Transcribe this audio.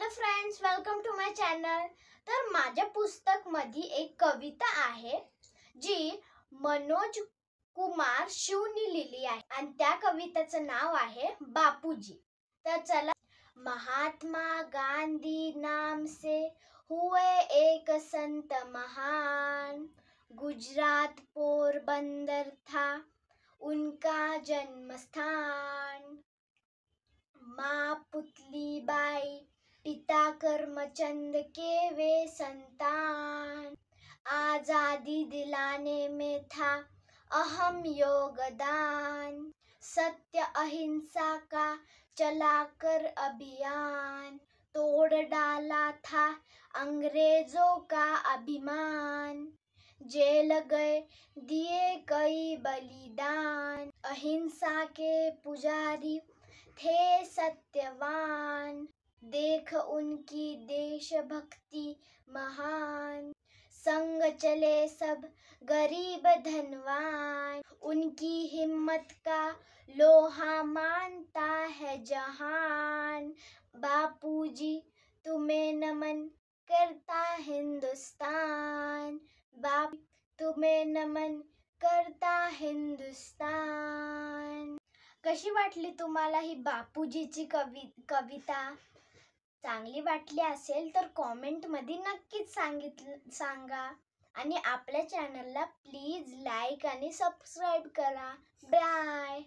Hello friends, welcome to my channel. तर माझ्या पुस्तक मध्ये एक कविता आहे जी मनोज कुमार शिवनी लिहिली आहे आणि त्या कवितेचं नाव आहे बापूजी। तर चला, महात्मा गांधी नाम से हुए एक संत महान, गुजरात पोरबंदर था उनका जन्म स्थान। माँ पुतली बाई, पिता करमचंद के वे संतान, आजादी दिलाने में था अहम योगदान। सत्य अहिंसा का चलाकर अभियान, तोड़ डाला था अंग्रेजों का अभिमान। जेल गए, दिए कई बलिदान, अहिंसा के पुजारी थे सत्यवान। देख उनकी देशभक्ति महान, संग चले सब गरीब धनवान। उनकी हिम्मत का लोहा मानता है जहान। बापूजी तुम्हें नमन करता हिंदुस्तान, बापू तुम्हें नमन करता हिंदुस्तान। कशी वाटली तुम्हाला ही बापूजीची कविता? चांगली वाटली असेल तर कॉमेंट मध्ये नक्कीच सांगा आणि आपल्या चॅनलला प्लीज लाईक आणि सबस्क्राईब करा। बाय।